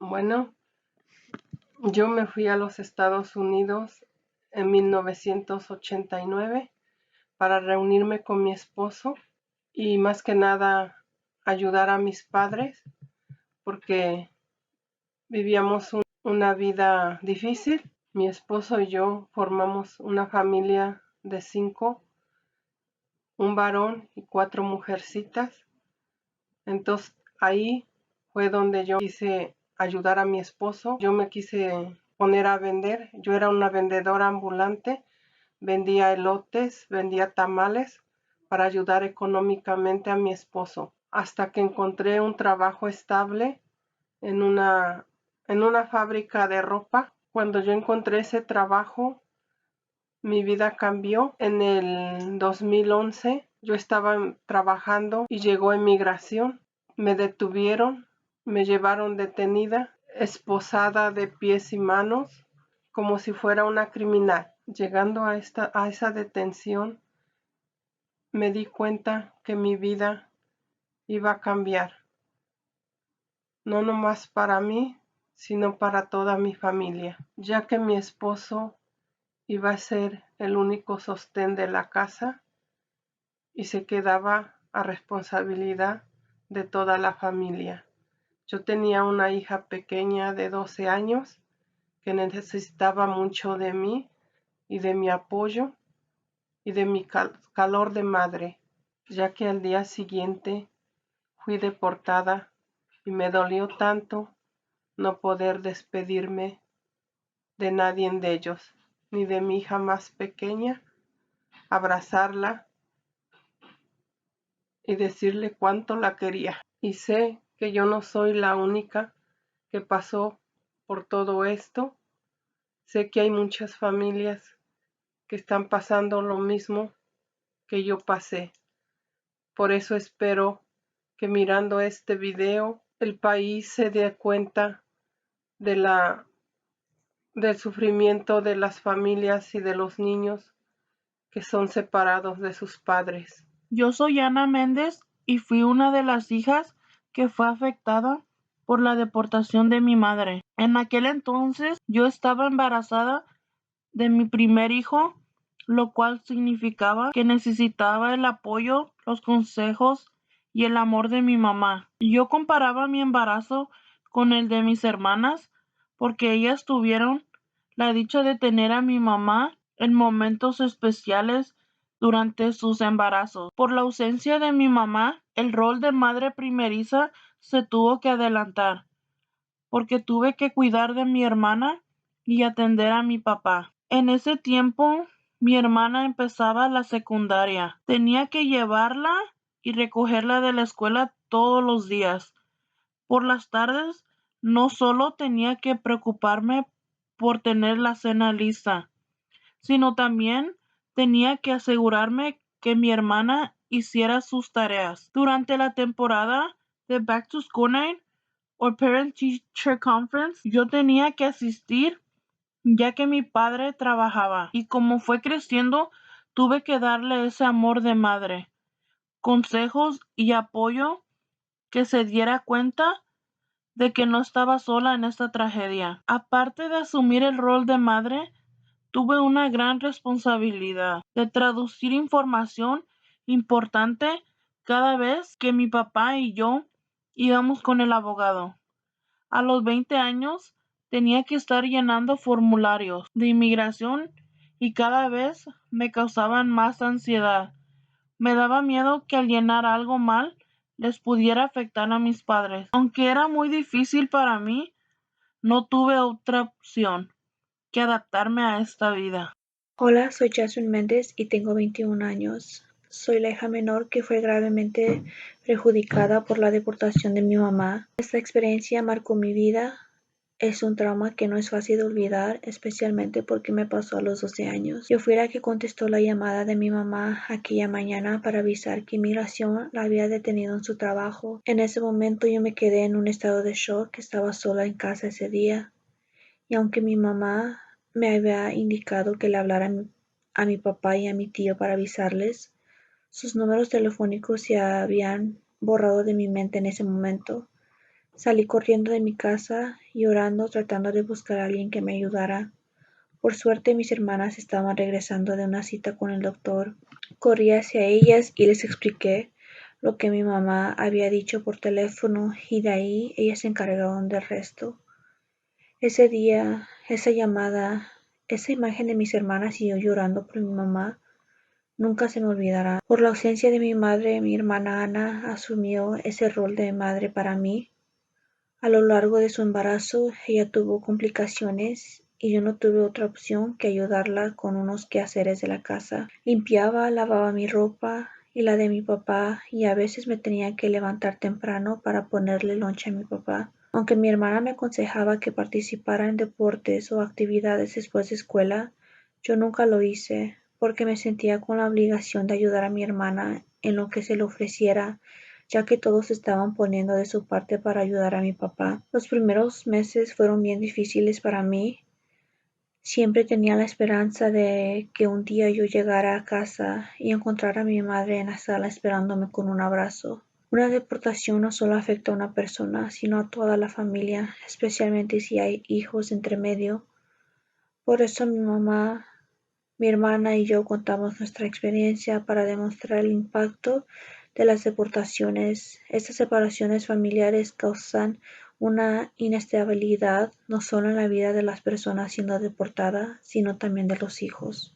Bueno, yo me fui a los Estados Unidos en 1989 para reunirme con mi esposo y más que nada ayudar a mis padres porque vivíamos una vida difícil. Mi esposo y yo formamos una familia de 5, un varón y 4 mujercitas. Entonces ahí fue donde yo quise ayudar a mi esposo. Yo me quise poner a vender. Yo era una vendedora ambulante. Vendía elotes, vendía tamales para ayudar económicamente a mi esposo. Hasta que encontré un trabajo estable en una fábrica de ropa. Cuando yo encontré ese trabajo, mi vida cambió. En el 2011 yo estaba trabajando y llegó emigración. Me detuvieron, me llevaron detenida, esposada de pies y manos, como si fuera una criminal. Llegando a esa detención, me di cuenta que mi vida iba a cambiar. No nomás para mí, sino para toda mi familia, ya que mi esposo iba a ser el único sostén de la casa y se quedaba a responsabilidad de toda la familia. Yo tenía una hija pequeña de 12 años que necesitaba mucho de mí y de mi apoyo y de mi calor de madre, ya que al día siguiente fui deportada y me dolió tanto no poder despedirme de nadie de ellos, ni de mi hija más pequeña, abrazarla y decirle cuánto la quería. Y sé que yo no soy la única que pasó por todo esto. Sé que hay muchas familias que están pasando lo mismo que yo pasé. Por eso espero que mirando este video el país se dé cuenta del sufrimiento de las familias y de los niños que son separados de sus padres. Yo soy Ana Méndez y fui una de las hijas que fue afectada por la deportación de mi madre. En aquel entonces yo estaba embarazada de mi primer hijo, lo cual significaba que necesitaba el apoyo, los consejos y el amor de mi mamá. Yo comparaba mi embarazo con el de mis hermanas porque ellas tuvieron la dicha de tener a mi mamá en momentos especiales durante sus embarazos. Por la ausencia de mi mamá, el rol de madre primeriza se tuvo que adelantar, porque tuve que cuidar de mi hermana y atender a mi papá. En ese tiempo, mi hermana empezaba la secundaria. Tenía que llevarla y recogerla de la escuela todos los días. Por las tardes, no solo tenía que preocuparme por tener la cena lista, sino también tenía que asegurarme que mi hermana hiciera sus tareas. Durante la temporada de Back to School Night o Parent Teacher Conference, yo tenía que asistir ya que mi padre trabajaba y como fue creciendo, tuve que darle ese amor de madre, consejos y apoyo, que se diera cuenta de que no estaba sola en esta tragedia. Aparte de asumir el rol de madre, tuve una gran responsabilidad de traducir información importante cada vez que mi papá y yo íbamos con el abogado. A los 20 años tenía que estar llenando formularios de inmigración y cada vez me causaban más ansiedad. Me daba miedo que al llenar algo mal les pudiera afectar a mis padres. Aunque era muy difícil para mí, no tuve otra opción que adaptarme a esta vida. Hola, soy Jasmine Méndez y tengo 21 años. Soy la hija menor que fue gravemente perjudicada por la deportación de mi mamá. Esta experiencia marcó mi vida. Es un trauma que no es fácil de olvidar, especialmente porque me pasó a los 12 años. Yo fui la que contestó la llamada de mi mamá aquella mañana para avisar que inmigración la había detenido en su trabajo. En ese momento yo me quedé en un estado de shock, estaba sola en casa ese día. Y aunque mi mamá me había indicado que le hablara a mi papá y a mi tío para avisarles, sus números telefónicos se habían borrado de mi mente en ese momento. Salí corriendo de mi casa, llorando, tratando de buscar a alguien que me ayudara. Por suerte, mis hermanas estaban regresando de una cita con el doctor. Corrí hacia ellas y les expliqué lo que mi mamá había dicho por teléfono y de ahí ellas se encargaron del resto. Ese día, esa llamada, esa imagen de mis hermanas y yo llorando por mi mamá nunca se me olvidará. Por la ausencia de mi madre, mi hermana Ana asumió ese rol de madre para mí. A lo largo de su embarazo, ella tuvo complicaciones y yo no tuve otra opción que ayudarla con unos quehaceres de la casa. Limpiaba, lavaba mi ropa y la de mi papá y a veces me tenía que levantar temprano para ponerle lonche a mi papá. Aunque mi hermana me aconsejaba que participara en deportes o actividades después de escuela, yo nunca lo hice porque me sentía con la obligación de ayudar a mi hermana en lo que se le ofreciera, ya que todos estaban poniendo de su parte para ayudar a mi papá. Los primeros meses fueron bien difíciles para mí. Siempre tenía la esperanza de que un día yo llegara a casa y encontrara a mi madre en la sala esperándome con un abrazo. Una deportación no solo afecta a una persona, sino a toda la familia, especialmente si hay hijos entre medio. Por eso mi mamá, mi hermana y yo contamos nuestra experiencia para demostrar el impacto de las deportaciones. Estas separaciones familiares causan una inestabilidad no solo en la vida de las personas siendo deportadas, sino también de los hijos.